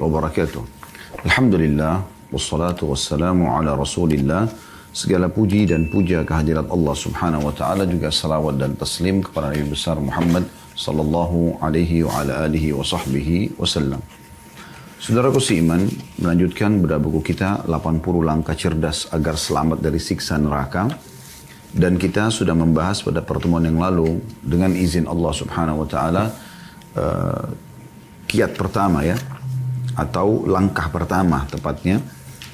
wabarakatuh. Alhamdulillah, wassalatu wassalamu ala rasulillah. Segala puji dan puja kehadirat Allah subhanahu wa ta'ala, juga salawat dan taslim kepada Nabi besar Muhammad sallallahu alaihi wa ala alihi wa sahbihi wasallam. Saudaraku seiman, melanjutkan bedah buku kita 80 langkah cerdas agar selamat dari siksa neraka. Dan kita sudah membahas pada pertemuan yang lalu dengan izin Allah subhanahu wa ta'ala kiat pertama ya, atau langkah pertama tepatnya,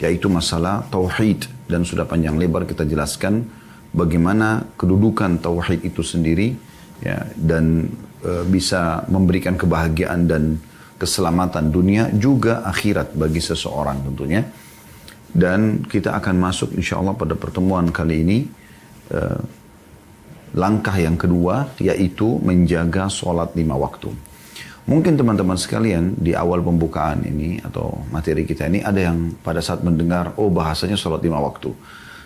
yaitu masalah tauhid. Dan sudah panjang lebar kita jelaskan bagaimana kedudukan tauhid itu sendiri ya, dan bisa memberikan kebahagiaan dan keselamatan dunia juga akhirat bagi seseorang tentunya. Dan kita akan masuk insya Allah pada pertemuan kali ini langkah yang kedua, yaitu menjaga sholat 5 waktu. Mungkin teman-teman sekalian di awal pembukaan ini atau materi kita ini ada yang pada saat mendengar, oh bahasanya sholat 5 waktu.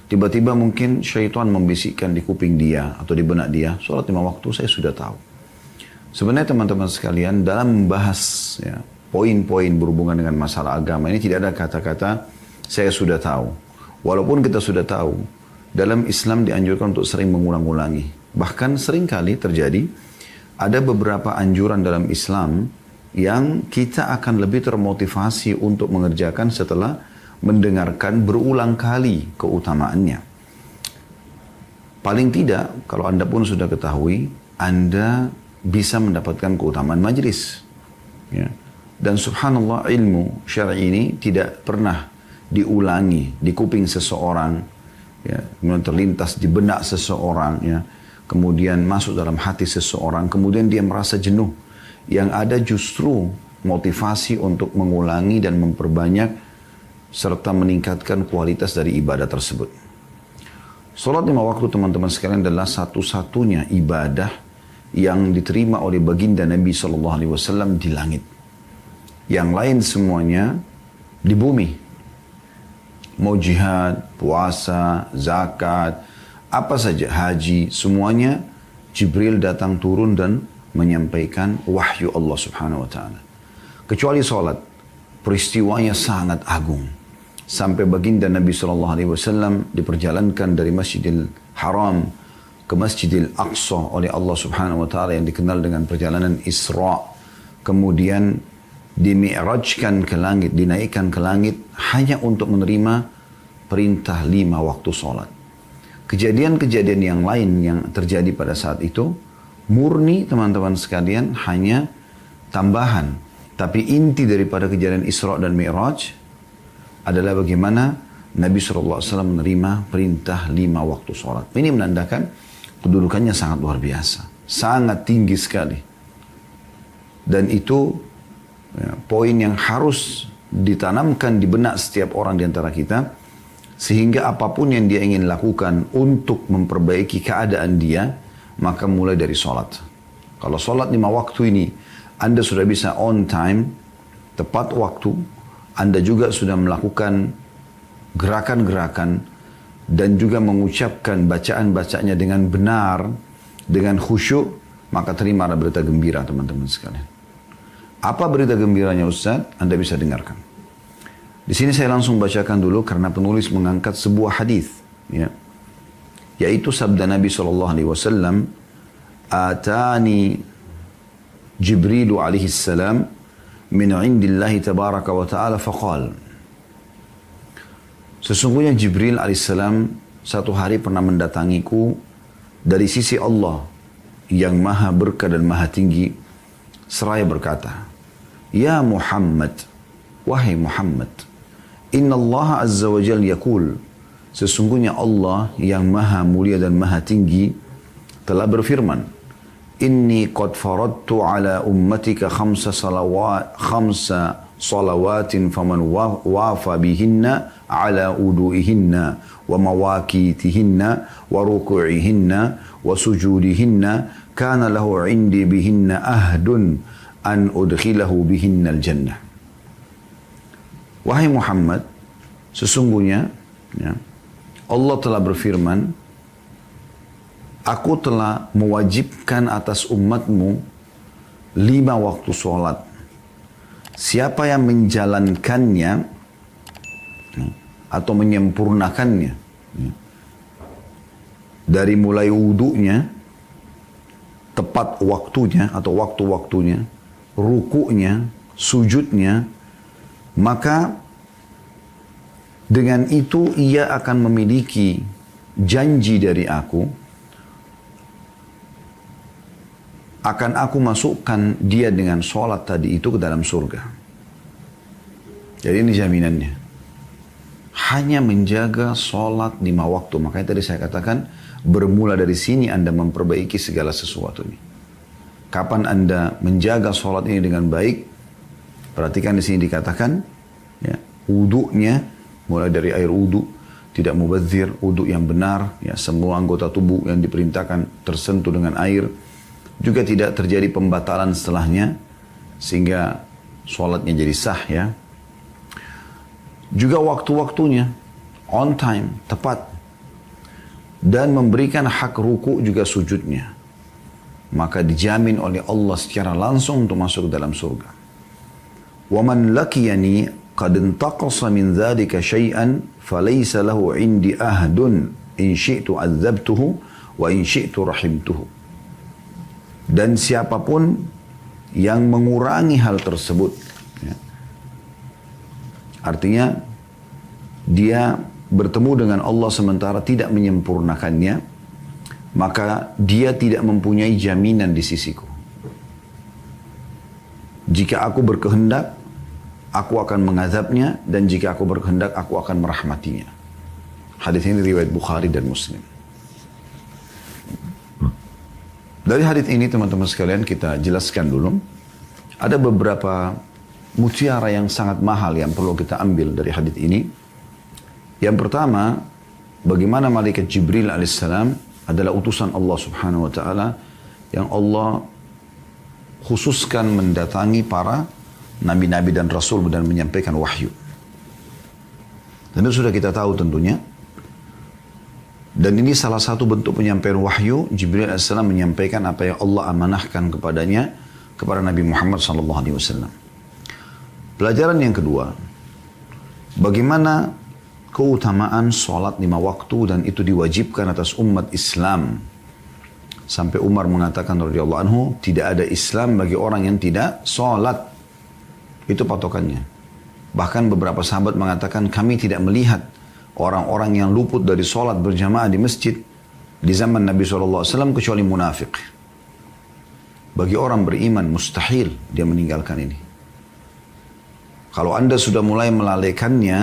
Tiba-tiba mungkin syaitan membisikkan di kuping dia atau di benak dia, sholat 5 waktu saya sudah tahu. Sebenarnya teman-teman sekalian, dalam membahas ya, poin-poin berhubungan dengan masalah agama ini tidak ada kata-kata saya sudah tahu. Walaupun kita sudah tahu, dalam Islam dianjurkan untuk sering mengulang-ulangi. Bahkan seringkali terjadi ada beberapa anjuran dalam Islam yang kita akan lebih termotivasi untuk mengerjakan setelah mendengarkan berulang kali keutamaannya. Paling tidak, kalau Anda pun sudah ketahui, Anda bisa mendapatkan keutamaan majlis. Ya. Dan subhanallah, ilmu syar'i ini tidak pernah diulangi di kuping seseorang, ya, kemudian terlintas di benak seseorang, ya, kemudian masuk dalam hati seseorang, kemudian dia merasa jenuh. Yang ada justru motivasi untuk mengulangi dan memperbanyak serta meningkatkan kualitas dari ibadah tersebut. Salat 5 waktu teman-teman sekalian adalah satu-satunya ibadah yang diterima oleh baginda Nabi SAW di langit. Yang lain semuanya di bumi. Mau jihad, puasa, zakat, apa saja, haji, semuanya Jibril datang turun dan menyampaikan wahyu Allah subhanahu wa ta'ala. Kecuali sholat, peristiwanya sangat agung. Sampai baginda Nabi SAW diperjalankan dari Masjidil Haram ke Masjidil Aqsa oleh Allah subhanahu wa ta'ala yang dikenal dengan perjalanan Isra. Kemudian dimi'rajkan ke langit, dinaikkan ke langit hanya untuk menerima perintah 5 waktu sholat. Kejadian-kejadian yang lain yang terjadi pada saat itu murni teman-teman sekalian hanya tambahan. Tapi inti daripada kejadian Isra dan Mi'raj adalah bagaimana Nabi SAW menerima perintah 5 waktu sholat. Ini menandakan kedudukannya sangat luar biasa, sangat tinggi sekali. Dan itu ya, poin yang harus ditanamkan di benak setiap orang di antara kita, sehingga apapun yang dia ingin lakukan untuk memperbaiki keadaan dia, maka mulai dari sholat. Kalau sholat 5 waktu ini, Anda sudah bisa on time, tepat waktu, Anda juga sudah melakukan gerakan-gerakan, dan juga mengucapkan bacaan-bacaannya dengan benar, dengan khusyuk, maka terimalah berita gembira teman-teman sekalian. Apa berita gembiranya Ustaz? Anda bisa dengarkan. Di sini saya langsung bacakan dulu karena penulis mengangkat sebuah hadis, ya, yaitu sabda Nabi SAW, "Atani Jibril alaihi salam min indillahi tabaraka wa ta'ala faqal." Sesungguhnya Jibril alaihissalam satu hari pernah mendatangiku dari sisi Allah yang maha berkah dan maha tinggi, seraya berkata, "Ya Muhammad, wahai Muhammad, Inna Allah Azza wa Jal yakul, sesungguhnya Allah yang maha mulia dan maha tinggi telah berfirman, Inni qad faradtu ala ummatika khamsa salawatin faman wafa bihinna ala udu'ihinna wa mawakitihinna wa ruku'ihinna wa sujudihinna kana lahu indi bihinna ahdun an udkhilahu bihinna al-jannah." Wahai Muhammad, sesungguhnya ya, Allah telah berfirman Aku telah mewajibkan atas umatmu 5 waktu sholat. Siapa yang menjalankannya atau menyempurnakannya, dari mulai wudunya, tepat waktunya atau waktu-waktunya, rukuknya, sujudnya, maka dengan itu ia akan memiliki janji dari aku, akan aku masukkan dia dengan sholat tadi itu ke dalam surga. Jadi ini jaminannya. Hanya menjaga sholat 5 waktu. Makanya tadi saya katakan, bermula dari sini Anda memperbaiki segala sesuatu ini. Kapan Anda menjaga sholat ini dengan baik? Perhatikan di sini dikatakan, ya, wudunya mulai dari air wudu, tidak mubadzir, wudu yang benar, ya, semua anggota tubuh yang diperintahkan tersentuh dengan air. Juga tidak terjadi pembatalan setelahnya, sehingga sholatnya jadi sah, ya. Juga waktu-waktunya, on time, tepat. Dan memberikan hak ruku juga sujudnya. Maka dijamin oleh Allah secara langsung untuk masuk ke dalam surga. وَمَنْ لَكِيَنِي قَدْ انْتَقَصَ مِنْ ذَلِكَ شَيْئًا فَلَيْسَ لَهُ عِنْدِ أَهْدٌ إِنْ شِئْتُ عَذَّبْتُهُ وَإِنْ شِئْتُ رَحِمْتُهُ. Dan siapapun yang mengurangi hal tersebut, ya, artinya dia bertemu dengan Allah sementara tidak menyempurnakannya, maka dia tidak mempunyai jaminan di sisiku. Jika aku berkehendak, aku akan mengazabnya, dan jika aku berkehendak, aku akan merahmatinya. Hadis ini riwayat Bukhari dan Muslim. Dari hadis ini teman-teman sekalian kita jelaskan dulu. Ada beberapa mutiara yang sangat mahal yang perlu kita ambil dari hadis ini. Yang pertama, bagaimana malaikat Jibril alaihissalam adalah utusan Allah subhanahu wa ta'ala yang Allah khususkan mendatangi para nabi-nabi dan rasul dan menyampaikan wahyu. Dan itu sudah kita tahu tentunya. Dan ini salah satu bentuk penyampaian wahyu. Jibril AS menyampaikan apa yang Allah amanahkan kepadanya, kepada Nabi Muhammad SAW. Pelajaran yang kedua, bagaimana keutamaan sholat 5 waktu dan itu diwajibkan atas umat Islam. Sampai Umar mengatakan radhiyallahu anhu, tidak ada Islam bagi orang yang tidak sholat. Itu patokannya. Bahkan beberapa sahabat mengatakan, kami tidak melihat orang-orang yang luput dari sholat berjamaah di masjid di zaman Nabi SAW kecuali munafik. Bagi orang beriman mustahil dia meninggalkan ini. Kalau Anda sudah mulai melalaikannya,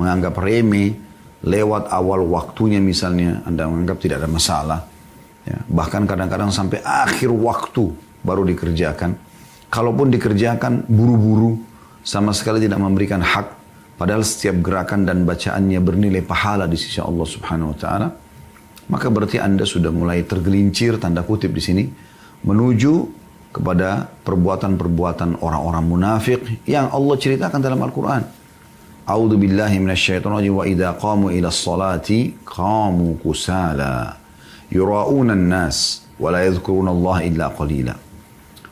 menganggap remeh, lewat awal waktunya misalnya, Anda menganggap tidak ada masalah. Ya, bahkan kadang-kadang sampai akhir waktu baru dikerjakan. Kalaupun dikerjakan buru-buru, sama sekali tidak memberikan hak. Padahal setiap gerakan dan bacaannya bernilai pahala di sisi Allah Subhanahu wa taala. Maka berarti Anda sudah mulai tergelincir tanda kutip di sini menuju kepada perbuatan-perbuatan orang-orang munafik yang Allah ceritakan dalam Al-Qur'an. A'udzu billahi minasyaitonir rajim wa idza qamu ila sholati qamu kusala yura'una an-nas wa la yadhkuruna Allah illa qalila.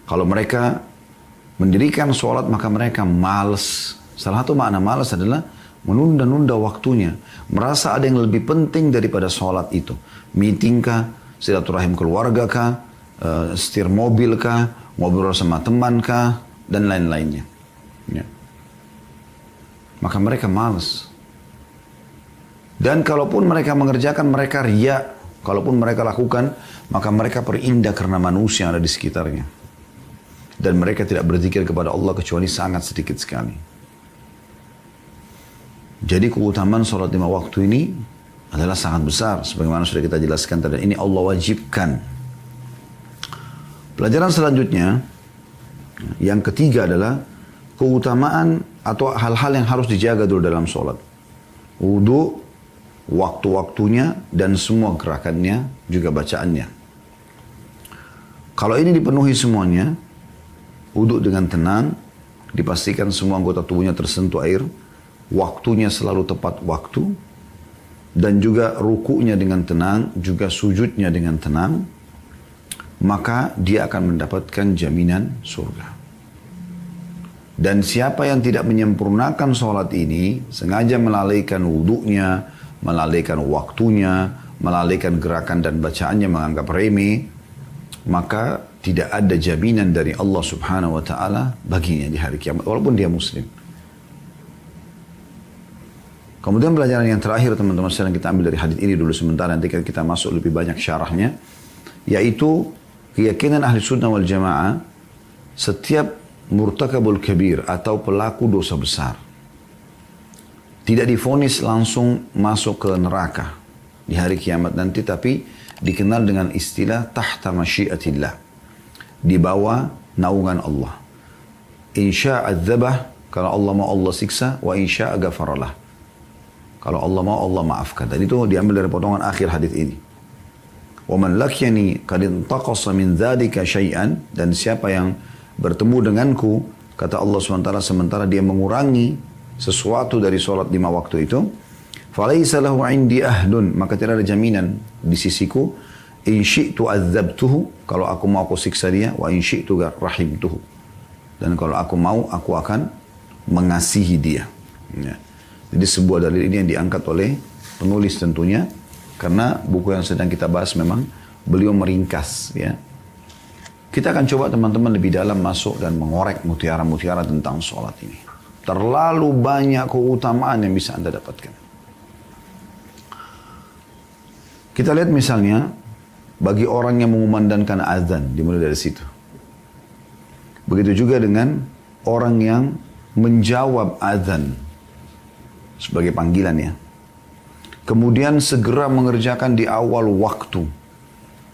Kalau mereka mendirikan sholat maka mereka malas. Salah satu makna malas adalah menunda-nunda waktunya. Merasa ada yang lebih penting daripada sholat itu. Meeting kah, silaturahim keluarga kah, setir mobil kah, ngobrol sama teman kah, dan lain-lainnya. Ya. Maka mereka malas. Dan kalaupun mereka mengerjakan, mereka riya. Kalaupun mereka lakukan, maka mereka perindah karena manusia yang ada di sekitarnya. Dan mereka tidak berzikir kepada Allah kecuali sangat sedikit sekali. Jadi keutamaan sholat 5 waktu ini adalah sangat besar. Sebagaimana sudah kita jelaskan tadi. Ini Allah wajibkan. Pelajaran selanjutnya, yang ketiga adalah keutamaan atau hal-hal yang harus dijaga dulu dalam sholat. Wudu, waktu-waktunya, dan semua gerakannya, juga bacaannya. Kalau ini dipenuhi semuanya, wudu dengan tenang, dipastikan semua anggota tubuhnya tersentuh air, waktunya selalu tepat waktu, dan juga rukuknya dengan tenang, juga sujudnya dengan tenang, maka dia akan mendapatkan jaminan surga. Dan siapa yang tidak menyempurnakan sholat ini, sengaja melalaikan wudhunya, melalaikan waktunya, melalaikan gerakan dan bacaannya, menganggap remeh, maka tidak ada jaminan dari Allah Subhanahu wa Ta'ala baginya di hari kiamat, walaupun dia muslim. Kemudian pelajaran yang terakhir teman-teman sekalian, kita ambil dari hadis ini dulu sementara, nanti kita masuk lebih banyak syarahnya, yaitu keyakinan ahli sunnah wal jamaah, setiap murtakabul kabir atau pelaku dosa besar tidak divonis langsung masuk ke neraka di hari kiamat nanti, tapi dikenal dengan istilah tahta masyiatillah, di bawah naungan Allah. Insya adzabah, kalau Allah mau Allah siksa, wa insya ghafaralah, kalau Allah mau Allah maafkan. Dan itu diambil dari potongan akhir hadis ini. Wa man lakyani qad intaqasa min dzalika syai'an, dan siapa yang bertemu denganku, kata Allah SWT, sementara dia mengurangi sesuatu dari sholat 5 waktu itu, falaysa lahu indi ahdun, maka tidak ada jaminan di sisiku, in syi'tu adzabtuhu, kalau aku mau aku siksa dia, wa in syi'tu rahimtuhu, dan kalau aku mau aku akan mengasihi dia. Ya. Jadi sebuah dalil ini yang diangkat oleh penulis tentunya, karena buku yang sedang kita bahas memang beliau meringkas. Ya. Kita akan coba teman-teman lebih dalam masuk dan mengorek mutiara-mutiara tentang sholat ini. Terlalu banyak keutamaan yang bisa Anda dapatkan. Kita lihat misalnya, bagi orang yang mengumandangkan azan, dimulai dari situ. Begitu juga dengan orang yang menjawab azan sebagai panggilan ya. Kemudian segera mengerjakan di awal waktu.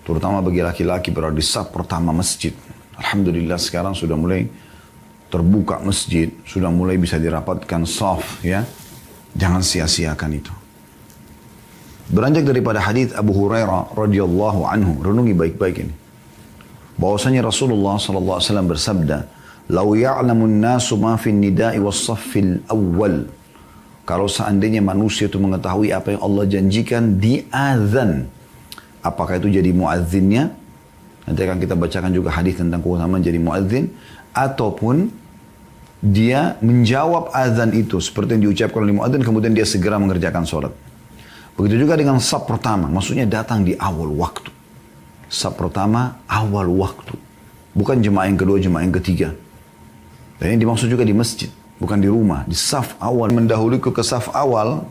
Terutama bagi laki-laki berada di saf pertama masjid. Alhamdulillah sekarang sudah mulai terbuka masjid. Sudah mulai bisa dirapatkan saf ya. Jangan sia-siakan itu. Beranjak daripada hadis Abu Hurairah radhiyallahu anhu. Renungi baik-baik ini. Bahwasanya Rasulullah SAW bersabda, "Lau ya'lamun nasu ma fin nida'i was saffil awwal." Kalau seandainya manusia itu mengetahui apa yang Allah janjikan di azan, apakah itu jadi muazzinnya? Nanti akan kita bacakan juga hadis tentang keutamaan jadi muazzin, ataupun dia menjawab azan itu seperti yang diucapkan oleh muazzin, kemudian dia segera mengerjakan sholat. Begitu juga dengan saf pertama, maksudnya datang di awal waktu. Saf pertama awal waktu, bukan jemaah yang kedua, jemaah yang ketiga. Dan ini dimaksud juga di masjid, bukan di rumah, di saf awal. Mendahuluku ke saf awal,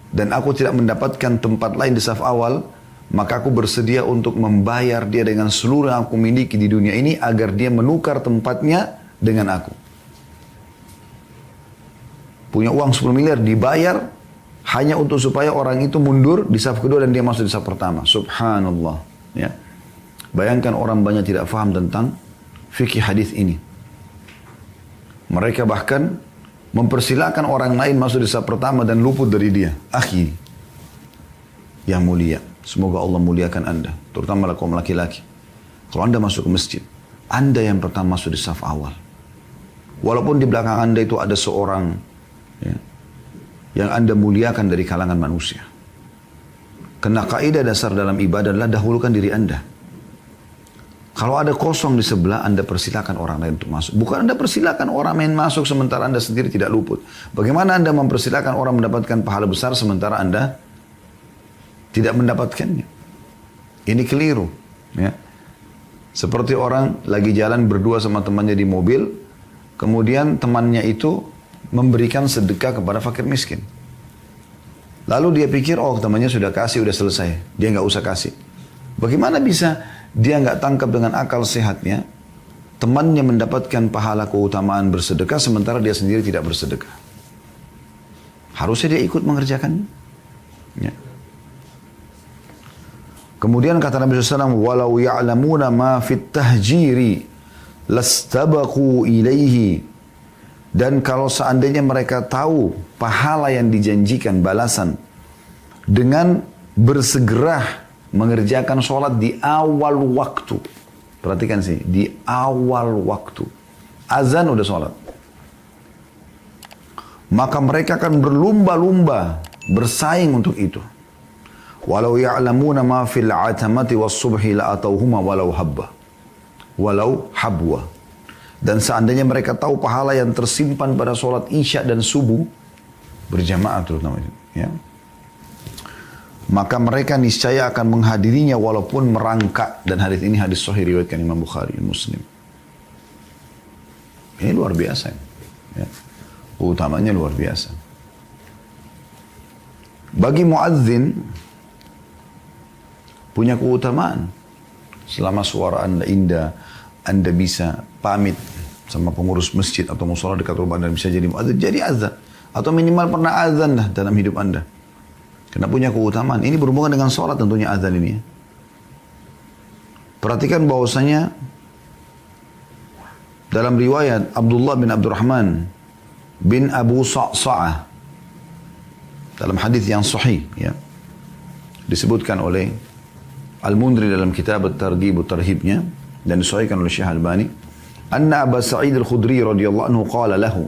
dan aku tidak mendapatkan tempat lain di saf awal, maka aku bersedia untuk membayar dia dengan seluruh yang aku miliki di dunia ini, agar dia menukar tempatnya dengan aku. Punya uang 10 miliar, dibayar hanya untuk supaya orang itu mundur di saf kedua dan dia masuk di saf pertama. Subhanallah. Ya. Bayangkan orang banyak tidak faham tentang fikih hadis ini. Mereka bahkan mempersilahkan orang lain masuk di saf pertama dan luput dari dia. Akhi yang mulia, semoga Allah muliakan Anda, terutama kaum laki-laki. Kalau Anda masuk ke masjid, Anda yang pertama masuk di saf awal. Walaupun di belakang Anda itu ada seorang ya, yang Anda muliakan dari kalangan manusia. Karena kaidah dasar dalam ibadah adalah dahulukan diri Anda. Kalau ada kosong di sebelah, Anda persilakan orang lain untuk masuk. Bukan Anda persilakan orang lain masuk sementara Anda sendiri tidak luput. Bagaimana Anda mempersilakan orang mendapatkan pahala besar sementara Anda tidak mendapatkannya? Ini keliru. Ya. Seperti orang lagi jalan berdua sama temannya di mobil, kemudian temannya itu memberikan sedekah kepada fakir miskin. Lalu dia pikir, oh temannya sudah kasih, sudah selesai. Dia nggak usah kasih. Bagaimana bisa dia nggak tangkap dengan akal sehatnya, temannya mendapatkan pahala keutamaan bersedekah, sementara dia sendiri tidak bersedekah? Harusnya dia ikut mengerjakannya. Ya. Kemudian kata Nabi SAW, walau ya'lamuna ma fit tahjiri lastabaqu ilaihi. Dan kalau seandainya mereka tahu pahala yang dijanjikan balasan dengan bersegera mengerjakan sholat di awal waktu. Perhatikan sih, di awal waktu. Azan udah sholat. Maka mereka akan berlumba-lumba bersaing untuk itu. Walau ya'lamuna ma fil 'atamati was-subhi la'atauhuma walau habba. Walau habwa. Dan seandainya mereka tahu pahala yang tersimpan pada sholat isya dan subuh, berjamaah terutama itu, ya, maka mereka niscaya akan menghadirinya walaupun merangkak. Dan hadis ini hadis sahih riwayatkan Imam Bukhari dan Muslim. Ini luar biasa, ya. Utamanya luar biasa. Bagi muadzin punya keutamaan. Selama suara anda indah, anda bisa pamit sama pengurus masjid atau musola dekat rumah dan bisa jadi muadzin, jadi azan. Atau minimal pernah azan lah dalam hidup anda. Karena punya keutamaan. Ini berhubungan dengan sholat tentunya azan ini. Perhatikan bahwasanya dalam riwayat Abdullah bin Abdurrahman bin Abu Sa'sa'ah dalam hadis yang sahih, ya, disebutkan oleh Al-Mundri dalam kitab At-Targhib At-Tarhibnya dan disahihkan oleh Syekh Albani, anna Abu Sa'id Al-Khudri radhiyallahu anhu qala lahu,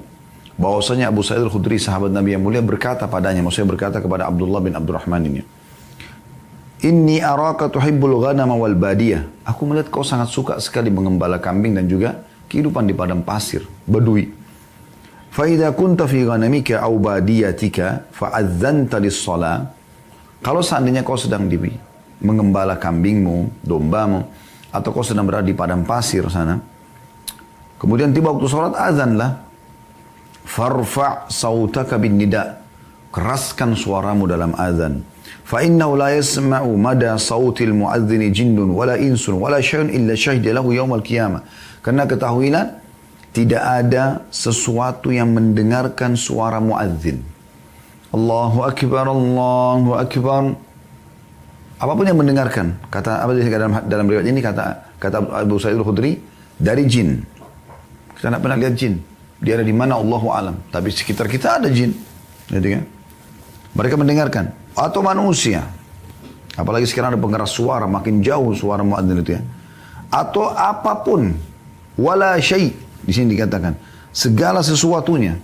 bahwasanya Abu Sa'id Al-Khudri sahabat Nabi yang mulia berkata padanya, maksudnya berkata kepada Abdullah bin Abdurrahman ini, inni araka tuhibbul ghanama wal badiyah, aku melihat kau sangat suka sekali mengembala kambing dan juga kehidupan di padang pasir, badui. Fa idza kunta fi ghanamika aw badiyatika fa adzanta lis-shalah, kalau seandainya kau sedang mengembala kambingmu, dombamu, atau kau sedang berada di padang pasir sana, kemudian tiba waktu sholat, azanlah. Farfa' sautaka bin nida, keraskan suaramu dalam azan. Fa innahu la yasma'u mada sautil muadzini jinnun wala insun wala syai'un illa syahida lahu yaumal qiyamah. Karena ketahuilah, tidak ada sesuatu yang mendengarkan suara muadzin. Allahu akbar, Allahu akbar. Apapun yang mendengarkan, kata apa dalam riwayat ini, kata Abu Sa'id Al-Khudri, dari jin. Kita tidak pernah lihat jin. Dia ada di mana Allahu alam. Tapi sekitar kita ada jin. Gitu kan? Mereka mendengarkan. Atau manusia. Apalagi sekarang ada pengeras suara, makin jauh suara muadzin itu, ya. Atau apapun. Wala syai'. Di sini dikatakan. Segala sesuatunya.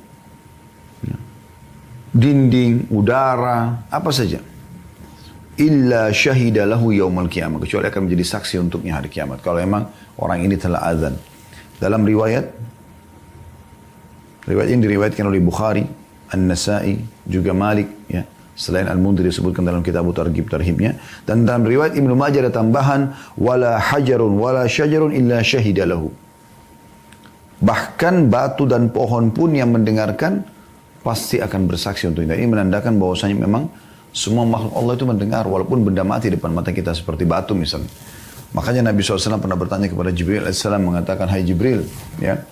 Dinding, udara, apa saja. Illa syahida lahu yaumal qiyamah, kecuali akan menjadi saksi untuknya hari kiamat kalau memang orang ini telah azan. Dalam riwayat ini diriwayatkan oleh Bukhari, An-Nasa'i, juga Malik, ya. Selain Al-Mundri disebutkan dalam kitab Targhib Tarhibnya, dan dalam riwayat Ibnu Majah ada tambahan wala hajarun wala syajarun illa syahida lahu. Bahkan batu dan pohon pun yang mendengarkan pasti akan bersaksi untuknya. Ini menandakan bahwasanya memang semua makhluk Allah itu mendengar, walaupun benda mati depan mata kita seperti batu misalnya. Makanya Nabi SAW pernah bertanya kepada Jibril AS, mengatakan, hai Jibril, ya,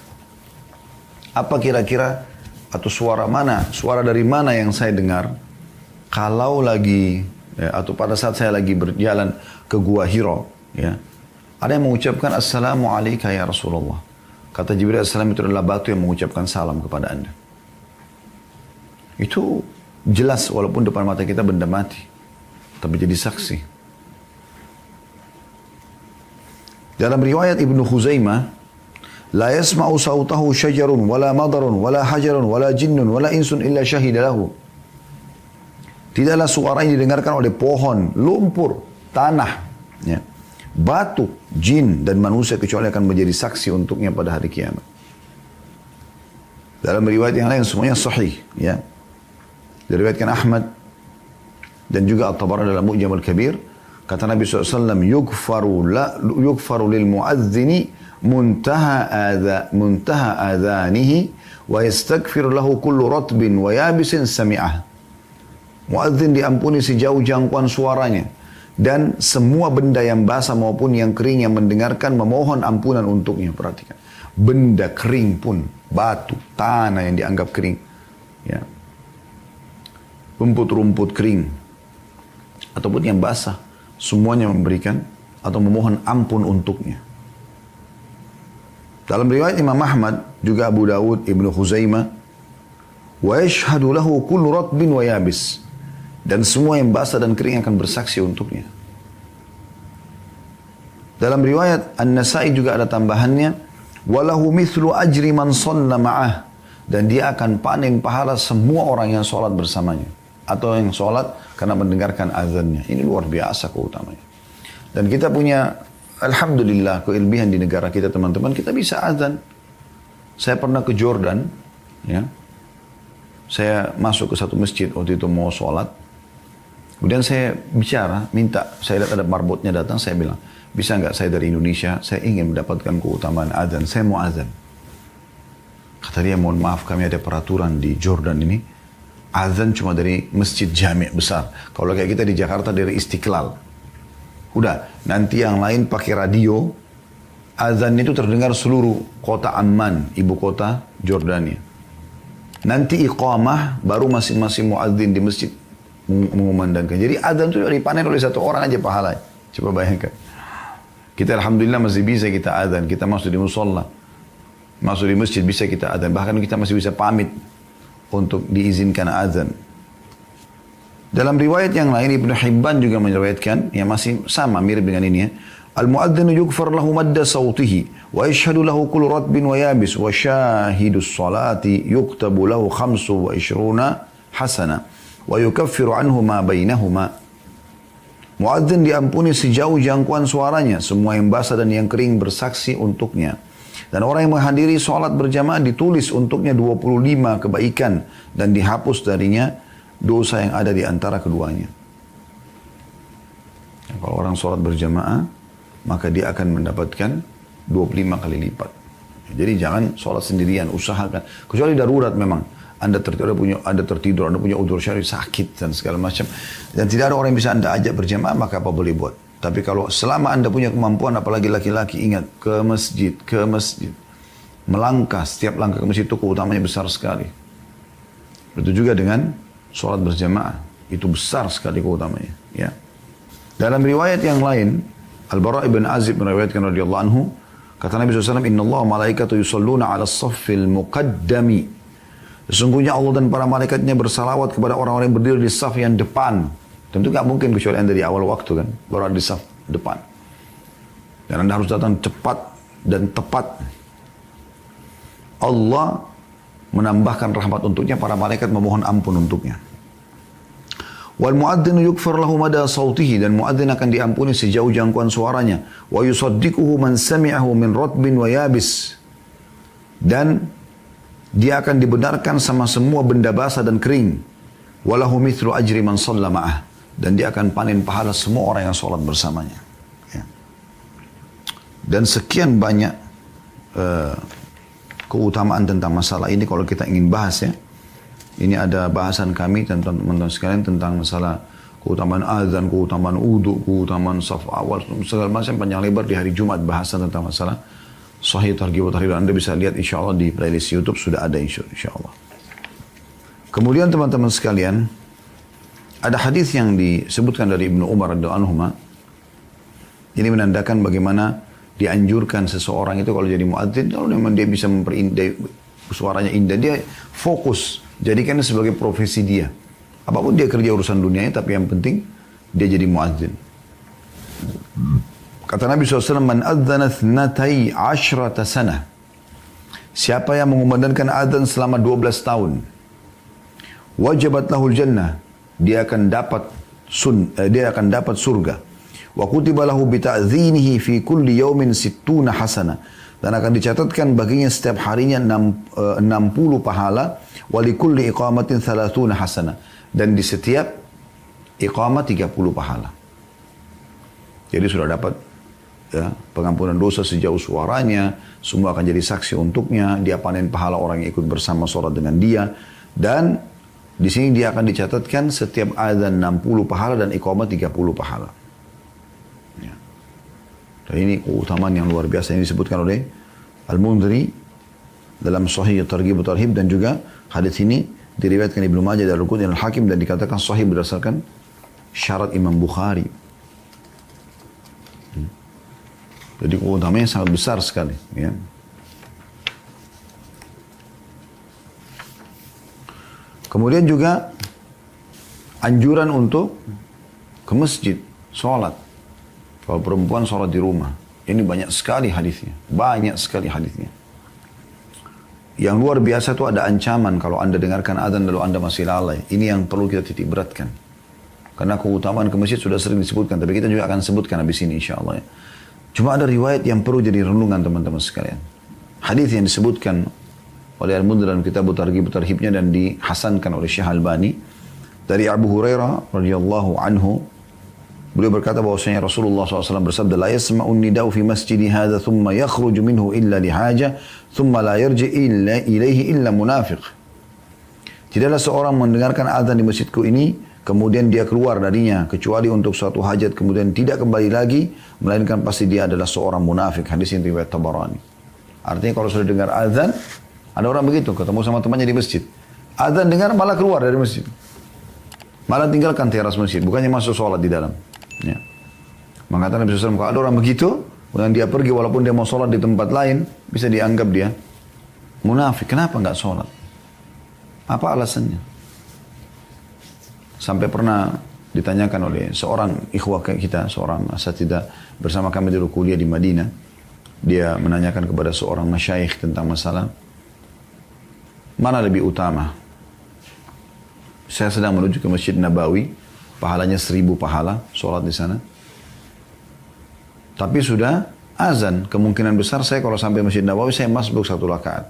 apa kira-kira atau suara dari mana yang saya dengar kalau lagi, ya, atau pada saat saya lagi berjalan ke Gua Hiro, ya, ada yang mengucapkan Assalamualaikum ya Rasulullah. Kata Jibril AS, itu adalah batu yang mengucapkan salam kepada anda. Itu jelas walaupun depan mata kita benda mati, tapi jadi saksi. Dalam riwayat Ibnu Khuzaimah, la yasma'u sautahu syajarun wala madarun wala hajarun wala jinnun wala insun illa syahida lahu. Tidaklah suara yang didengarkan oleh pohon, lumpur, tanah, ya, batu, jin dan manusia kecuali akan menjadi saksi untuknya pada hari kiamat. Dalam riwayat yang lain semuanya sahih, ya. Diriwayatkan Ahmad dan juga At-Tabarani dalam Mu'jam Al-Kabir, kata Nabi SAW, yugfaru lil muadzini muntaha adhanihi wa yastaghfir lahu kullu ratbin wa yabisin sami'ah. Muadzin diampuni sejauh jangkauan suaranya, dan semua benda yang basah maupun yang kering yang mendengarkan memohon ampunan untuknya. Perhatikan, benda kering pun, batu, tanah yang dianggap kering, ya, rumput-rumput kering, ataupun yang basah, semuanya memberikan atau memohon ampun untuknya. Dalam riwayat Imam Ahmad, juga Abu Dawud, Ibnu Khuzaimah, wa yashhadu lahu kullu ratbin wa yabis, dan semua yang basah dan kering akan bersaksi untuknya. Dalam riwayat An-Nasa'i juga ada tambahannya, walahu mithlu ajri man shalla ma'ah, dan dia akan panen pahala semua orang yang sholat bersamanya. atau yang sholat karena mendengarkan azannya. Ini luar biasa keutamanya. Dan kita punya, alhamdulillah, kelebihan di negara kita teman-teman, kita bisa azan. Saya pernah ke Jordan, ya. Saya masuk ke satu masjid waktu itu mau sholat. Kemudian saya bicara, minta, saya lihat ada marbotnya datang, saya bilang, bisa nggak saya dari Indonesia, saya ingin mendapatkan keutamaan azan, saya mau azan. Kata dia, mohon maaf kami ada peraturan di Jordan ini, azan cuma dari masjid jami' besar. Kalau kayak kita di Jakarta dari Istiqlal. Udah, nanti yang lain pakai radio, azan itu terdengar seluruh kota Amman, ibu kota Jordania. Nanti iqamah, baru masing-masing muadzin di masjid mengumandangkan. Jadi azan itu dipanen oleh satu orang aja pahala. Coba bayangkan. Kita alhamdulillah masih bisa kita azan, kita masuk di musola, masuk di masjid bisa kita azan. Bahkan kita masih bisa pamit untuk diizinkan azan. Dalam riwayat yang lain Ibnu Hibban juga meriwayatkan yang masih sama mirip dengan ini ya. Al-muadzinu yugfar lahu madda sawtihi wa yashhadu lahu kullu ratbin wa yabis wa syahidus salati yuktabu lahu 25 hasana wa yukaffiru anhu ma bainahuma. Muadzin diampuni sejauh jangkauan suaranya, semua yang basah dan yang kering bersaksi untuknya. Dan orang yang menghadiri sholat berjamaah ditulis untuknya 25 kebaikan dan dihapus darinya dosa yang ada di antara keduanya. Kalau orang sholat berjamaah, maka dia akan mendapatkan 25 kali lipat. Jadi jangan sholat sendirian, usahakan. Kecuali darurat memang. Anda tertidur, Anda punya udzur syar'i, sakit dan segala macam. Dan tidak ada orang yang bisa Anda ajak berjamaah, maka apa boleh buat. Tapi kalau selama Anda punya kemampuan, apalagi laki-laki, ingat, ke masjid. Melangkah, setiap langkah ke masjid itu keutamanya besar sekali. Begitu juga dengan sholat berjamaah. Itu besar sekali keutamanya. Ya. Dalam riwayat yang lain, Al-Bara' ibn Azib meriwayatkan radhiyallahu anhu, kata Nabi SAW, Inna Allah malaikatu yusalluna ala saffil muqaddami. Sesungguhnya Allah dan para malaikatnya bersalawat kepada orang-orang yang berdiri di saf yang depan. Tentu nggak mungkin kecuali Anda di awal waktu kan, baru ada di saf depan. Dan Anda harus datang cepat dan tepat. Allah menambahkan rahmat untuknya, para malaikat memohon ampun untuknya. Wal muadzinu yukfar lahu mada sautihi, dan muadzin akan diampuni sejauh jangkauan suaranya. Wa yusaddiquhu man sami'ahu min ratbin wa yabis, dan dia akan dibenarkan sama semua benda basah dan kering. Walahu mithlu ajri man shalla ma'ah, dan dia akan panen pahala semua orang yang sholat bersamanya. Ya. Dan sekian banyak keutamaan tentang masalah ini kalau kita ingin bahas ya. Ini ada bahasan kami tentang teman-teman sekalian tentang masalah keutamaan azan, keutamaan wudu, keutamaan saf awal, segala macam panjang lebar di hari Jumat bahasan tentang masalah Sahih Targhib wa Tarhib. Anda bisa lihat insyaAllah di playlist YouTube sudah ada insyaAllah. Kemudian teman-teman sekalian, ada hadis yang disebutkan dari Ibnu Umar radhiyallahu anhu. Ini menandakan bagaimana dianjurkan seseorang itu kalau jadi muadzin, kalau memang dia bisa memperindah suaranya indah, dia fokus. Jadikan sebagai profesi dia. Apapun dia kerja urusan dunianya, tapi yang penting dia jadi muadzin. Kata Nabi SAW, Man adzana thnatai ashrata sana. Siapa yang mengumandangkan adzan selama 12 tahun. Wajabat lahul jannah. Dia akan dapat surga. Wa kutiba lahu bita'zinihi fi kulli yawmin 60 hasana. Dan akan dicatatkan baginya setiap harinya 60 pahala. Walikulli iqamatin 30 hasanah. Dan di setiap iqamah 30 pahala. Jadi sudah dapat ya, pengampunan dosa sejauh suaranya. Semua akan jadi saksi untuknya. Dia panen pahala orang yang ikut bersama sholat dengan dia. Dan di sini dia akan dicatatkan setiap azan 60 pahala dan iqamah 30 pahala. Ya. Dan ini keutamaan yang luar biasa yang disebutkan oleh Al-Mundhiri dalam Sahih Targhib wa Tarhib, dan juga hadis ini diriwayatkan Ibnu Majah dan Al-Qudni Al-Hakim dan dikatakan sahih berdasarkan syarat Imam Bukhari. Jadi keutamaannya sangat besar sekali. Ya. Kemudian juga anjuran untuk ke masjid, sholat. Kalau perempuan sholat di rumah. Ini banyak sekali hadisnya. Banyak sekali hadisnya. yang luar biasa itu ada ancaman kalau Anda dengarkan azan lalu Anda masih lalai. Ini yang perlu kita titik beratkan. Karena keutamaan ke masjid sudah sering disebutkan, tapi kita juga akan sebutkan habis ini insyaAllah ya. Cuma ada riwayat yang perlu jadi renungan teman-teman sekalian. Hadis yang disebutkan oleh Al-Mundhir dalam kitab Targhib Tarhibnya dan dihasankan oleh Syekh Albani dari Abu Hurairah radhiyallahu anhu, beliau berkata bahwasanya Rasulullah SAW bersabda, la yasma'un nida'u fi masjidi hadha thumma yakhruju minhu illa lihaja thumma la yarji illa ilaihi illa munafiq. Tidaklah seorang mendengarkan azan di masjidku ini kemudian dia keluar darinya kecuali untuk suatu hajat kemudian tidak kembali lagi melainkan pasti dia adalah seorang munafik. Hadis ini riwayat Tabarani. Artinya kalau sudah dengar azan, ada orang begitu ketemu sama temannya di masjid, azan dengar malah keluar dari masjid, malah tinggalkan teras masjid, bukannya masuk sholat di dalam ya. Mengatakan Nabi SAW, kalau ada orang begitu kemudian dia pergi walaupun dia mau sholat di tempat lain, bisa dianggap dia munafik. Kenapa nggak sholat? Apa alasannya? Sampai pernah ditanyakan oleh seorang ikhwah kita, seorang asatidzah bersama kami dulu kuliah di Madinah. Dia menanyakan kepada seorang masyayikh tentang masalah mana lebih utama. Saya sedang menuju ke Masjid Nabawi, pahalanya 1000 pahala, sholat di sana. Tapi sudah azan, kemungkinan besar saya kalau sampai Masjid Nabawi saya masbuk 1 rakaat.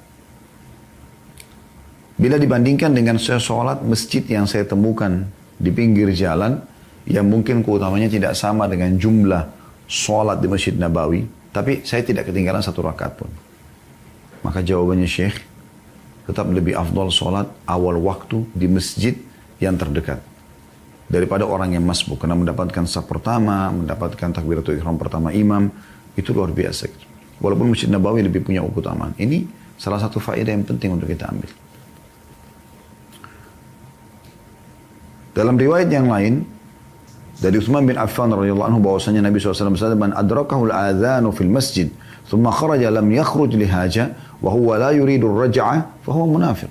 Bila dibandingkan dengan saya sholat masjid yang saya temukan di pinggir jalan, yang mungkin keutamanya tidak sama dengan jumlah sholat di Masjid Nabawi, tapi saya tidak ketinggalan 1 rakaat pun. Maka jawabannya Syekh, tetap lebih afdal sholat awal waktu di masjid yang terdekat daripada orang yang masbuk, karena mendapatkan saf pertama, mendapatkan takbiratul ihram pertama imam, itu luar biasa. Walaupun Masjid Nabawi lebih punya keutamaan. Ini salah satu faedah yang penting untuk kita ambil. Dalam riwayat yang lain dari Utsman bin Affan radhiyallahu anhu bahwasanya Nabi SAW bersabda, "Man adrakahu al-adhanu fil masjid, thumma kharaja lam yakhruj li haja, wa huwa la yuridu ar-raj'ah, fa huwa munafiq."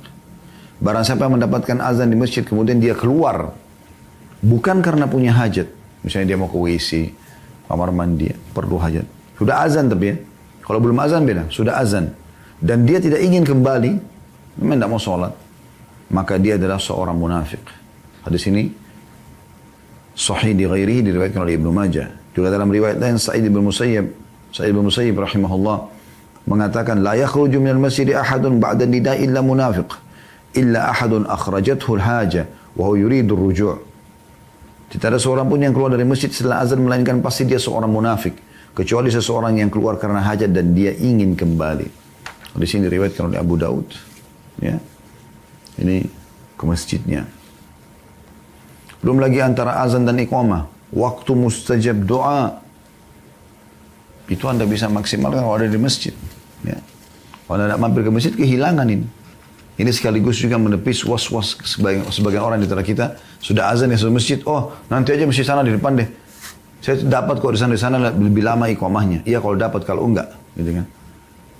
Barang siapa yang mendapatkan azan di masjid kemudian dia keluar bukan karena punya hajat, misalnya dia mau ke WC, kamar mandi, perlu hajat. Sudah azan tapi ya. Kalau belum azan beda, sudah azan dan dia tidak ingin kembali, memang tidak mau sholat, maka dia adalah seorang munafik. Hadis ini sahih di ghairihi, diriwayatkan oleh Ibnu Majah. Juga dalam riwayat lain Sa'id bin Musayyib rahimahullah mengatakan, la yakhruju minal masjid ahadun ba'da nida'i illa munafiq illa ahadun akhrajathu al-haja wa huwa yuridu ar-ruju'. Tidak ada seorang pun yang keluar dari masjid setelah azan melainkan pasti dia seorang munafik, kecuali seseorang yang keluar karena hajat dan dia ingin kembali. Di sini diriwayatkan oleh Abu Daud. Ya. Ini ke masjidnya. Belum lagi antara azan dan iqamah, waktu mustajab doa, itu Anda bisa maksimalkan kalau ada di masjid. Ya. Kalau Anda mampir ke masjid, kehilangan ini. Ini sekaligus juga menepis was-was sebagian orang di antara kita. Sudah azan ya sudah masjid, oh nanti aja masjid sana di depan deh. Saya dapat kok di sana lebih lama iqamahnya. Iya kalau dapat, kalau enggak. Gitu kan.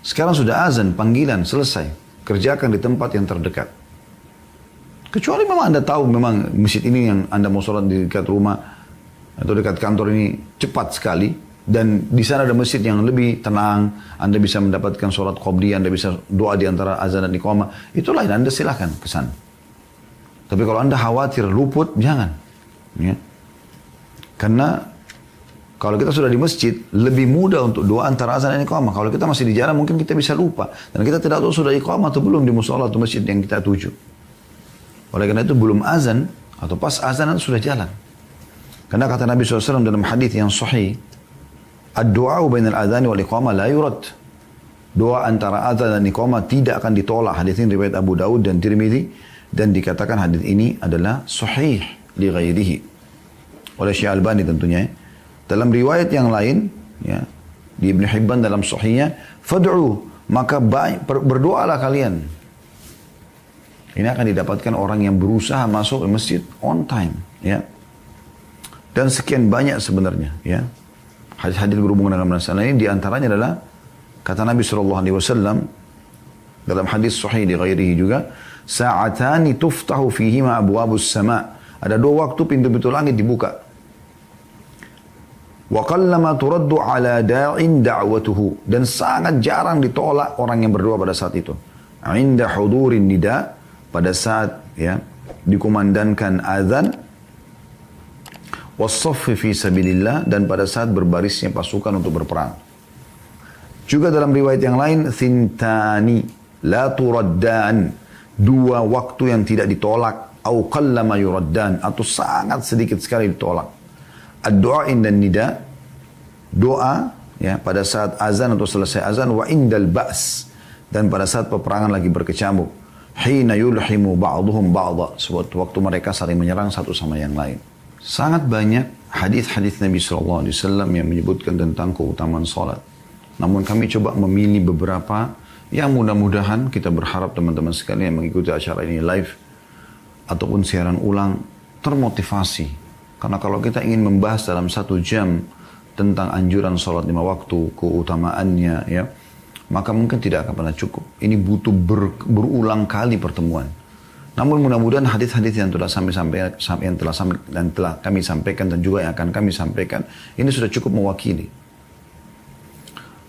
Sekarang sudah azan, panggilan, selesai. Kerjakan di tempat yang terdekat. Kecuali memang Anda tahu memang masjid ini yang Anda mau sholat di dekat rumah atau dekat kantor ini cepat sekali dan di sana ada masjid yang lebih tenang, Anda bisa mendapatkan sholat qobliyah, Anda bisa doa di antara azan dan iqamah, itu lain, Anda silakan ke sana. Tapi kalau Anda khawatir luput, jangan. Ya. Karena kalau kita sudah di masjid, lebih mudah untuk doa antara azan dan iqamah. Kalau kita masih di jalan, mungkin kita bisa lupa. Dan kita tidak tahu sudah iqamah atau belum di musola atau masjid yang kita tuju. Oleh karena itu belum azan atau pas azan sudah jalan. Karena kata Nabi SAW dalam hadis yang sahih, ad-du'a bainal adhan wal iqamah la yurad. Doa antara azan dan iqamah tidak akan ditolak. Hadis ini riwayat Abu Daud dan Tirmidzi dan dikatakan hadis ini adalah sahih li ghairihi oleh Syekh Albani tentunya. Dalam riwayat yang lain ya, di Ibnu Hibban dalam sahihnya, fad'u, maka berdoalah kalian. Ini akan didapatkan orang yang berusaha masuk ke masjid on time, ya. Dan sekian banyak sebenarnya, ya. Hadis-hadis berhubungan dengan masalah ini diantaranya adalah kata Nabi SAW dalam hadis sahih di ghairihi juga, sa'atani tuftahu fihima abwabus sama'. Ada 2 waktu pintu-pintu langit dibuka. Wa qallama turaddu ala da'in da'watuhu, dan sangat jarang ditolak orang yang berdoa pada saat itu. 'inda hudurin nida, pada saat ya dikumandangkan azan, was-saff fi sabilillah, dan pada saat berbarisnya pasukan untuk berperang. Juga dalam riwayat yang lain, thintani la turaddan, dua waktu yang tidak ditolak, au qallama yuraddan, atau sangat sedikit sekali ditolak. Ad-du'a inda nida, doa ya pada saat azan atau selesai azan, wa indal ba's, dan pada saat peperangan lagi berkecamuk, hina yulhimu ba'duhum ba'dha, waktu mereka saling menyerang satu sama yang lain. Sangat banyak hadis-hadis Nabi SAW yang menyebutkan tentang keutamaan salat. Namun kami coba memilih beberapa yang mudah-mudahan kita berharap teman-teman sekalian yang mengikuti acara ini live ataupun siaran ulang termotivasi. Karena kalau kita ingin membahas dalam 1 jam tentang anjuran sholat 5 waktu, keutamaannya ya, maka mungkin tidak akan pernah cukup. Ini butuh berulang kali pertemuan. Namun mudah-mudahan hadis-hadis yang telah kami sampaikan dan juga yang akan kami sampaikan ini sudah cukup mewakili.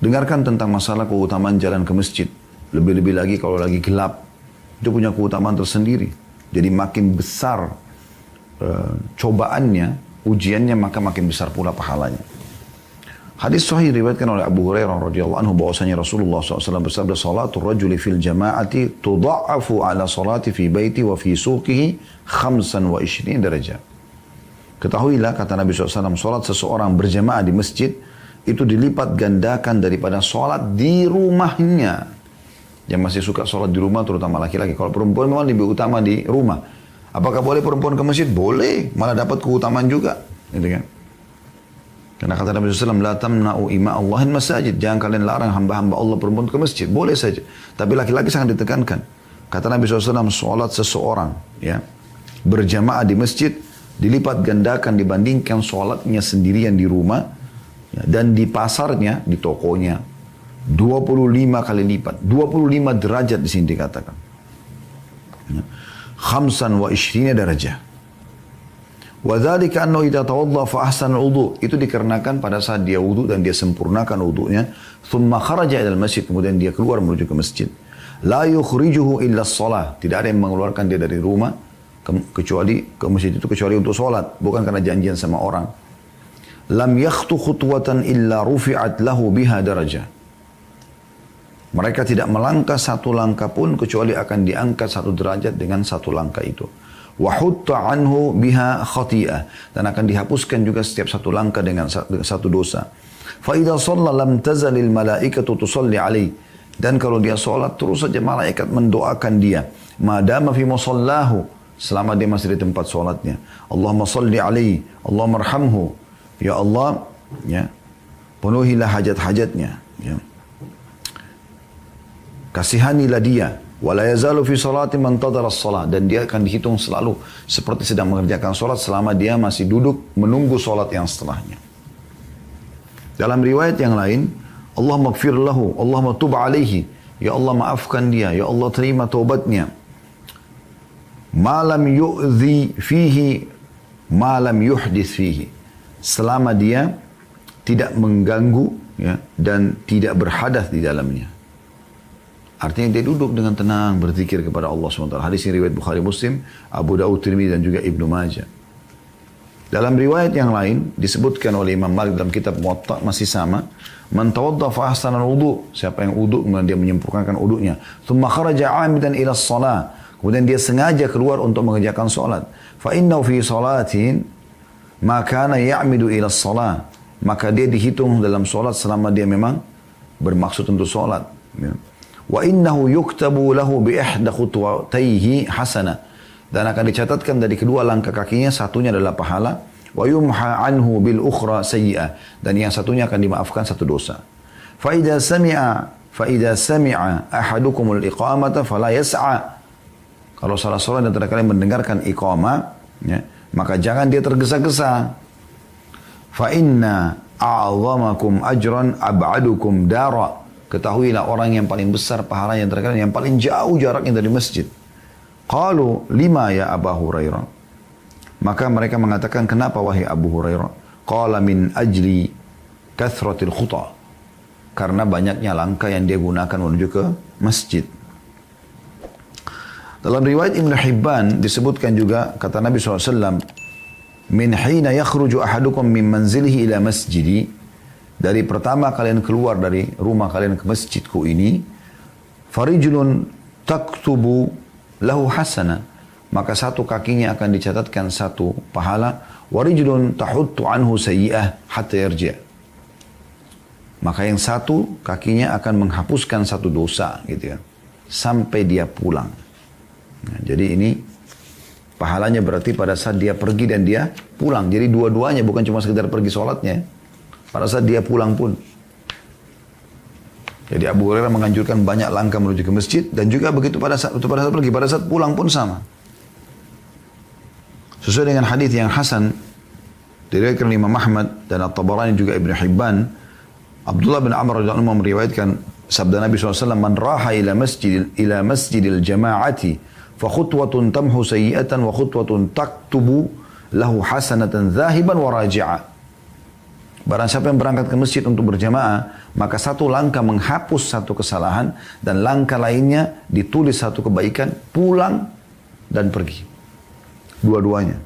Dengarkan tentang masalah keutamaan jalan ke masjid. Lebih-lebih lagi kalau lagi gelap, itu punya keutamaan tersendiri. Jadi makin besar cobaannya, ujiannya, maka makin besar pula pahalanya. Hadis sahih diriwayatkan oleh Abu Hurairah radhiyallahu anhu bahwasanya Rasulullah SAW bersabda, "Salatul rajuli fil jama'ati tudha'afu ala salati fi baiti wa fi suqihi 25 darajah." Ketahuilah, kata Nabi SAW, salat seseorang berjamaah di masjid itu dilipat gandakan daripada salat di rumahnya. Yang masih suka salat di rumah, terutama laki-laki. Kalau perempuan memang lebih utama di rumah. Apakah boleh perempuan ke masjid? Boleh, malah dapat keutamaan juga, gitu kan? Karena kata Nabi SAW, la tamna'u ima Allahin masajid. Jangan kalian larang hamba-hamba Allah perempuan ke masjid. Boleh saja. Tapi laki-laki sangat ditekankan. Kata Nabi SAW, sholat seseorang ya berjamaah di masjid dilipat gandakan dibandingkan sholatnya sendirian di rumah ya, dan di pasarnya, di tokonya 25 kali lipat. 25 derajat di sini dikatakan. Ya. 25 derajat. Wadzalika annahu idza tawadda fa ahsana al-wudu, itu dikarenakan pada saat dia wudu dan dia sempurnakan wudunya, thumma kharaja ila al-masjid, kemudian dia keluar menuju ke masjid, la yukhrijuhu illa as-shalah, tidak ada yang mengeluarkan dia dari rumah kecuali ke masjid itu kecuali untuk salat, bukan karena janjian sama orang. Lam yakhtu khutwatan illa rufi'at lahu biha darajah. Mereka tidak melangkah satu langkah pun kecuali akan diangkat 1 derajat dengan 1 langkah itu. Wahutta anhu biha khati'ah, dan akan dihapuskan juga setiap 1 langkah dengan 1 dosa. Fa idza shalla lam tazalil malaikatu tusalli alaihi, dan kalau dia salat terus saja malaikat mendoakan dia. Madama fi musallahu, selama dia masih di tempat salatnya. Allahumma salli alaihi, Allahumma arhamhu, ya Allah, ya penuhilah hajat-hajatnya, ya. Kasihanilah dia. Wala yazalu fi salati man tadara as-salat, dan dia akan dihitung selalu seperti sedang mengerjakan salat selama dia masih duduk menunggu salat yang setelahnya. Dalam riwayat yang lain, Allahumma ighfir lahu, Allahumma tub alaihi, ya Allah maafkan dia, ya Allah terima taubatnya. Ma lam yu'dhi fihi, ma lam yuhdith fihi, selama dia tidak mengganggu ya, dan tidak berhadas di dalamnya. Artinya dia duduk dengan tenang berzikir kepada Allah SWT. Hadis ini riwayat Bukhari Muslim, Abu Daud, Tirmidzi, dan juga Ibnu Majah. Dalam riwayat yang lain disebutkan oleh Imam Malik dalam kitab Muwatta masih sama, man tawadda fa ahsana al-wudu, siapa yang wudu kemudian dia menyempurnakan wudunya, thumma kharaja 'amidan ila shalah, kemudian dia sengaja keluar untuk mengerjakan salat, fa innahu fi salatin ma kana ya'midu ila shalah, maka dia dihitung dalam salat selama dia memang bermaksud untuk salat, ya. Wa innahu yuktabu lahu bi ihda khutwatayhi hasanah, dan akan dicatatkan dari kedua langkah kakinya satunya adalah pahala, wa yumha anhu bil ukhra sayyi'ah, dan yang satunya akan dimaafkan 1 dosa. Fa idza sami'a ahadukum al iqamata fala yas'a, kalau salah seorang dan kalian mendengarkan iqamah ya, maka jangan dia tergesa-gesa. Fa inna a'zamakum ajran ab'adukum dara, ketahuilah orang yang paling besar pahalanya antara kalian yang paling jauh jaraknya dari masjid. Qalu lima ya Abu Hurairah, maka mereka mengatakan kenapa wahai Abu Hurairah? Qala min ajli kathratil khuta, karena banyaknya langkah yang dia gunakan menuju ke masjid. Dalam riwayat Ibn Hibban disebutkan juga, kata Nabi SAW, min hina yakhruju ahadukum min manzilihi ila masjidi, dari pertama kalian keluar dari rumah kalian ke masjidku ini, farijulun taktubu lahu hasana, maka satu kakinya akan dicatatkan satu pahala, warijulun tahuttu anhu sayyi'ah hatta yarji', maka yang satu kakinya akan menghapuskan satu dosa gitu ya, sampai dia pulang. Nah, jadi ini pahalanya berarti pada saat dia pergi dan dia pulang. Jadi dua-duanya, bukan cuma sekedar pergi sholatnya, pada saat dia pulang pun. Jadi Abu Hurairah menganjurkan banyak langkah menuju ke masjid, dan juga begitu pada saat pergi, pada saat pulang pun sama. Sesuai dengan hadis yang hasan diriwayatkan oleh Imam Ahmad dan At-Tabarani juga Ibn Hibban, Abdullah bin Amr radhiyallahu anhu meriwayatkan sabda Nabi SAW, man raha ila masjidil jama'ati fa khutwatun tamhu sayyi'atan wa khutwatun taktubu lahu hasanatan zahiban wa raji'a. Barang siapa yang berangkat ke masjid untuk berjamaah, maka satu langkah menghapus satu kesalahan, dan langkah lainnya ditulis satu kebaikan, pulang dan pergi. Dua-duanya.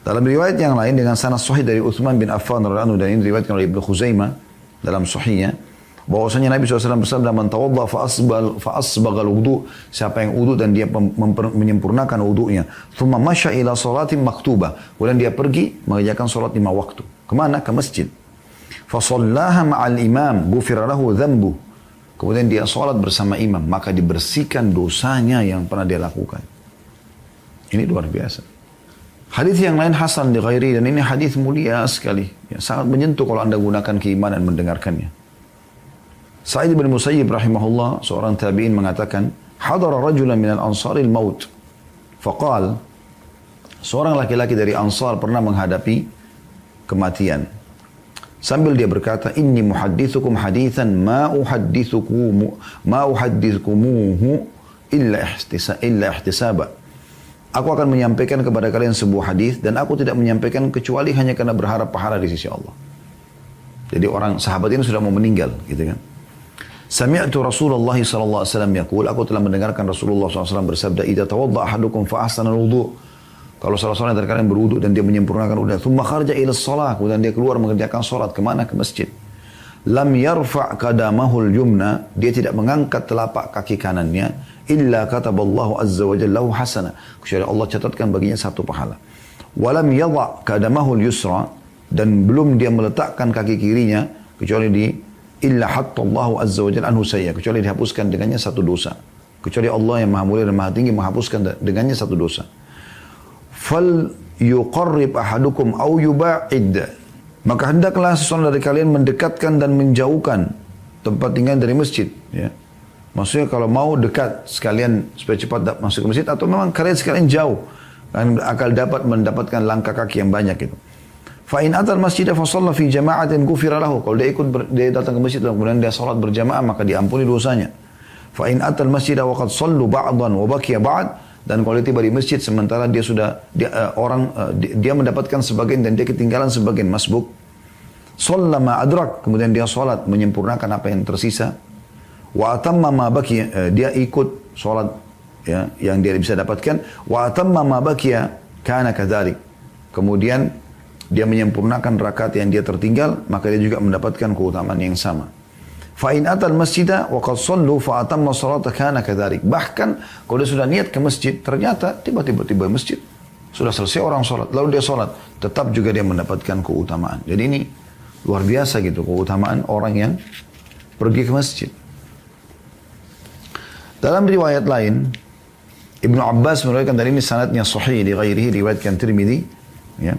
Dalam riwayat yang lain dengan sanad sahih dari Utsman bin Affan radhiyallahu anhu, dan ini diriwayatkan oleh Ibnu Khuzaimah dalam sahihnya, bahwasanya Nabi SAW bersabda, man tawadda fa asbaghal wudu, siapa yang wudu dan dia menyempurnakan wudunya, thumma masya ila salatin maktubah, kemudian dia pergi mengerjakan salat 5 waktu. Kemana? Ke masjid. Fa shallaha ma'al imam ghufira lahu dhanbu, kemudian dia salat bersama imam, maka dibersihkan dosanya yang pernah dia lakukan. Ini luar biasa. Hadis yang lain hasan di ghairi, dan ini hadis mulia sekali, ya, sangat menyentuh kalau anda gunakan keimanan mendengarkannya. Sa'id bin Musayyib rahimahullah, seorang tabi'in, mengatakan, hadara rajulan minal ansaril maut, faqal, seorang laki-laki dari Ansar pernah menghadapi kematian, sambil dia berkata, inni muhaddithukum hadithan ma uhaddithukumuhu illa ihtisaba. Aku akan menyampaikan kepada kalian sebuah hadis, dan aku tidak menyampaikan kecuali hanya karena berharap pahala di sisi Allah. Jadi orang sahabat ini sudah mau meninggal, gitu kan. Sami'tu Rasulullah sallallahu alaihi wasallam yaqul, aku telah mendengarkan Rasulullah SAW bersabda, idza tawadda ahadukum fa ahsana al-wudu. Kalau salah seorang dari kalian berwudu dan dia menyempurnakan wudu, thumma kharaja ila shalah, kemudian dia keluar mengerjakan salat, kemana? Ke masjid. Lam yarfa' qadamahul yumna, dia tidak mengangkat telapak kaki kanannya, illa kataballahu azza wa jalla lahu hasana, kecuali Allah catatkan baginya satu pahala. Walam yadha' qadamahul yusra, dan belum dia meletakkan kaki kirinya kecuali di illa hattallahu azza wa jalla anhu sayya, kecuali dihapuskan dengannya satu dosa. Kecuali Allah yang maha mulia dan maha tinggi menghapuskan dengannya satu dosa. Fal yuqarrib ahadukum au yuba'id, maka hendaklah seseorang dari kalian mendekatkan dan menjauhkan tempat tinggal dari masjid, ya. Maksudnya kalau mau dekat sekalian supaya cepat masuk ke masjid, atau memang kalian sekalian jauh, kan akal dapat mendapatkan langkah kaki yang banyak itu. Fa in atal masjid fa shalla fi jama'atin ghufira lahu, kalau dia datang ke masjid dan kemudian dia salat berjamaah, maka diampuni dosanya. Fa in atal masjid wa qad sallu ba'dan wa baqiya ba'd, dan kalau dia tiba di masjid sementara dia mendapatkan sebagian dan dia ketinggalan sebagian, masbuk. Shalla ma adrak, kemudian dia salat menyempurnakan apa yang tersisa. Wa atamma ma baqiya, dia ikut salat, ya, yang dia bisa dapatkan. Wa atamma ma baqiya kana kadzalik, kemudian dia menyempurnakan rakaat yang dia tertinggal, maka dia juga mendapatkan keutamaan yang sama. Fa in atal masjidah wa qad sallu fa atamma salata kana kadzalik, bahkan kalau dia sudah niat ke masjid, ternyata tiba-tiba masjid sudah selesai orang salat, lalu dia salat, tetap juga dia mendapatkan keutamaan. Jadi ini luar biasa gitu keutamaan orang yang pergi ke masjid. Dalam riwayat lain, Ibnu Abbas meriwayatkan, dari ini sanadnya sahih di ghairihi, riwayatkan Tirmidzi, ya.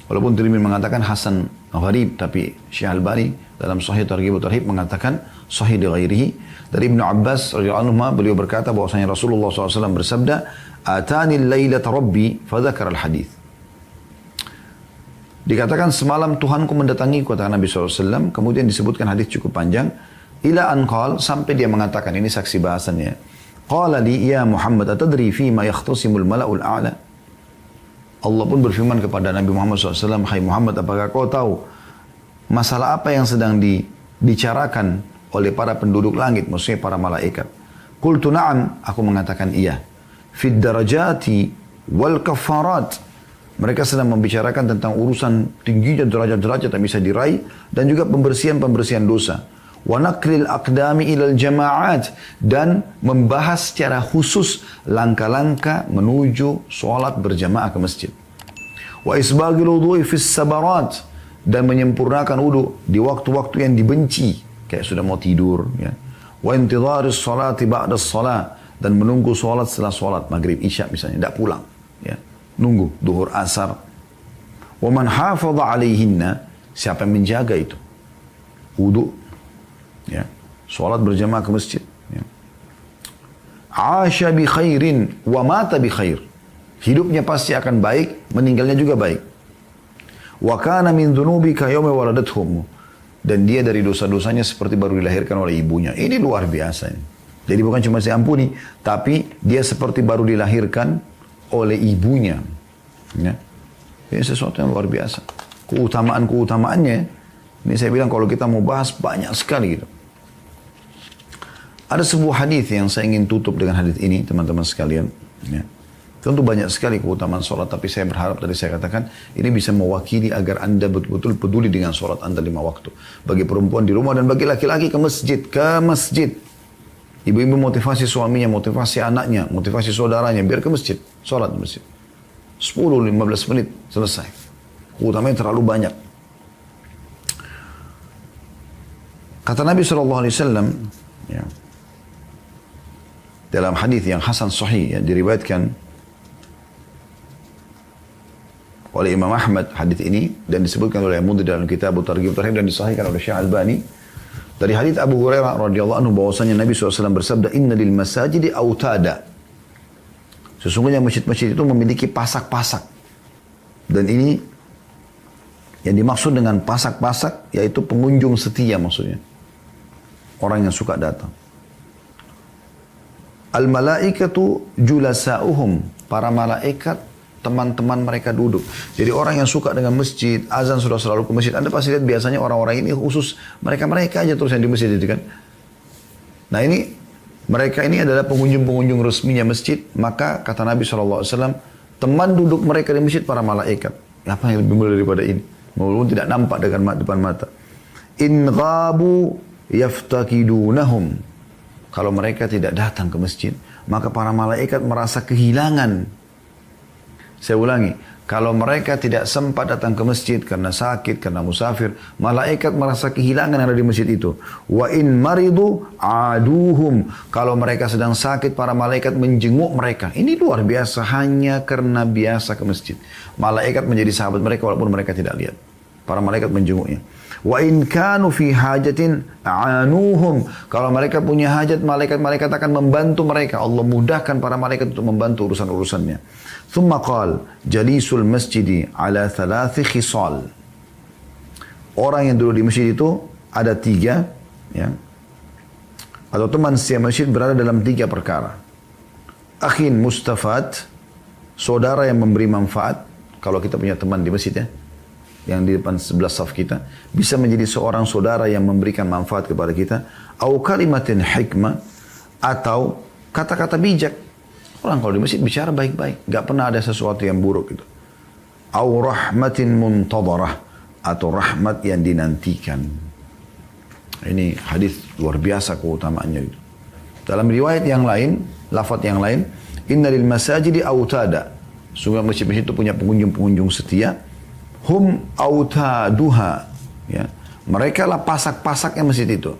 Walaupun Tirmidzi mengatakan hasan gharib, tapi Syekh Albani dalam Sahih Targhib wa Tarhib mengatakan sahih di ghairihi. Dari Ibnu Abbas radhiyallahu anhu, beliau berkata bahwasanya Rasulullah SAW bersabda, atani lailata rabbi fadzakara al-hadits. Dikatakan semalam Tuhanku mendatangiku, kata Nabi SAW, kemudian disebutkan hadis cukup panjang. Ila an qal, sampai dia mengatakan, ini saksi bahasannya. Qala li ya Muhammad atadri fima yakhtasimul mala'ul a'la. Allah pun berfirman kepada Nabi Muhammad SAW, hai Muhammad, apakah kau tahu masalah apa yang sedang dibicarakan oleh para penduduk langit, maksudnya para malaikat? Qultu na'am, aku mengatakan iya. fid darajati wal kafarat. Mereka sedang membicarakan tentang urusan tingginya derajat-derajat yang bisa diraih dan juga pembersihan-pembersihan dosa. Wa naqlil aqdami ilal jama'at, dan membahas secara khusus langkah-langkah menuju sholat berjamaah ke masjid. Wa isbagil wudu'i fis sabarat, dan menyempurnakan wudu di waktu-waktu yang dibenci, kayak sudah mau tidur, ya. Wa intidharis salati ba'da shalah, dan menunggu sholat setelah sholat maghrib isya misalnya, tidak pulang, ya. Nunggu duhur asar. Wa man hafadha alaihinna, siapa yang menjaga itu wudu, ya, sholat berjamaah ke masjid, ya. Asha bi khairin wa mata bi khair, hidupnya pasti akan baik, meninggalnya juga baik. Wa kana min dhunubika yawma waladathum, dan dia dari dosa-dosanya seperti baru dilahirkan oleh ibunya. Ini luar biasa ini. Jadi bukan cuma saya ampuni, tapi dia seperti baru dilahirkan oleh ibunya, ya. Ini sesuatu yang luar biasa. Keutamaan-keutamaannya, ini saya bilang kalau kita mau bahas banyak sekali gitu. Ada sebuah hadis yang saya ingin tutup dengan hadis ini, teman-teman sekalian, ya. Tentu banyak sekali keutamaan sholat, tapi saya berharap tadi saya katakan ini bisa mewakili agar Anda betul-betul peduli dengan sholat Anda 5 waktu. Bagi perempuan di rumah dan bagi laki-laki ke masjid, ke masjid. Ibu-ibu motivasi suaminya, motivasi anaknya, motivasi saudaranya, biar ke masjid, sholat di masjid. 10-15 menit, selesai. Utamanya terlalu banyak. Kata Nabi SAW, ya, dalam hadis yang hasan sahih, yang diriwayatkan oleh Imam Ahmad, hadis ini, dan disebutkan oleh Mundhir dalam kitab Targhib Tarhib, dan disahihkan oleh Syekh Albani. Dari hadits Abu Hurairah radhiyallahu anhu bahwasanya Nabi SAW bersabda, "Inna lil masajidi autada." Sesungguhnya masjid-masjid itu memiliki pasak-pasak. Dan ini yang dimaksud dengan pasak-pasak yaitu pengunjung setia maksudnya. Orang yang suka datang. Al-malaikatu julasa'uhum, para malaikat teman-teman mereka duduk. Jadi orang yang suka dengan masjid, azan sudah selalu ke masjid. Anda pasti lihat biasanya orang-orang ini khusus mereka-mereka aja terus yang di masjid itu kan. Nah ini, mereka ini adalah pengunjung-pengunjung resminya masjid. Maka kata Nabi SAW, teman duduk mereka di masjid para malaikat. Apa yang lebih mulia daripada ini? Walaupun tidak nampak dengan depan mata. In ghabu yaftakidunahum. Kalau mereka tidak datang ke masjid, maka para malaikat merasa kehilangan. Saya ulangi, kalau mereka tidak sempat datang ke masjid karena sakit, karena musafir, malaikat merasa kehilangan yang ada di masjid itu. Wa in maridu aduhum. Kalau mereka sedang sakit, para malaikat menjenguk mereka. Ini luar biasa, hanya karena biasa ke masjid. Malaikat menjadi sahabat mereka walaupun mereka tidak lihat. Para malaikat menjenguknya. Wa in kanu fi hajatin anuhum. Kalau mereka punya hajat, malaikat-malaikat akan membantu mereka. Allah mudahkan para malaikat untuk membantu urusan-urusannya. Thumma qal jalisul masjidi ala thalathi khisal. Orang yang duduk di masjid itu ada 3, ya. Atau teman setia masjid berada dalam 3 perkara. Akhin mustafad, saudara yang memberi manfaat. Kalau kita punya teman di masjid, ya, yang di depan sebelah saf kita, bisa menjadi seorang saudara yang memberikan manfaat kepada kita. Au kalimatin hikmah, atau kata-kata bijak. Orang kalau di masjid bicara baik-baik, gak pernah ada sesuatu yang buruk gitu. Au rahmatin muntadarah, atau rahmat yang dinantikan. Ini hadis luar biasa keutamaannya itu. Dalam riwayat yang lain, lafaz yang lain, inna lil masajidi autada. Sungguh masjid-masjid itu punya pengunjung-pengunjung setia. Hum autaduha, ya. Mereka lah pasak-pasaknya masjid itu.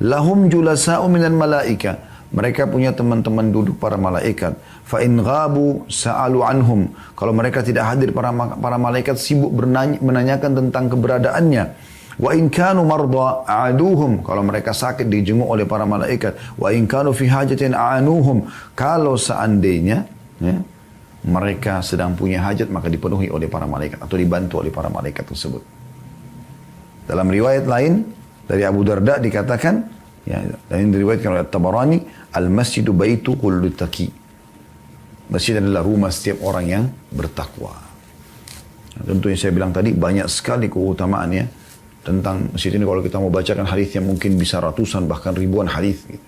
Lahum julasa'u minal malaika. Mereka punya teman-teman duduk para malaikat. Fa in ghabu sa'alu anhum. Kalau mereka tidak hadir, para malaikat sibuk menanyakan tentang keberadaannya. Wa in kanu marda a'aduhum. Kalau mereka sakit dijenguk oleh para malaikat. Wa in kanu fi hajatin a'anuhum. Kalau seandainya, ya, mereka sedang punya hajat, maka dipenuhi oleh para malaikat atau dibantu oleh para malaikat tersebut. Dalam riwayat lain dari Abu Darda dikatakan, ya, dan ini diriwayatkan oleh Tabarani, al-masjidu baitu kullu taqi. Masjid adalah rumah setiap orang yang bertakwa. Nah, tentu yang saya bilang tadi banyak sekali keutamaannya tentang masjid ini. Kalau kita mau bacakan hadisnya mungkin bisa ratusan bahkan ribuan hadis. Gitu.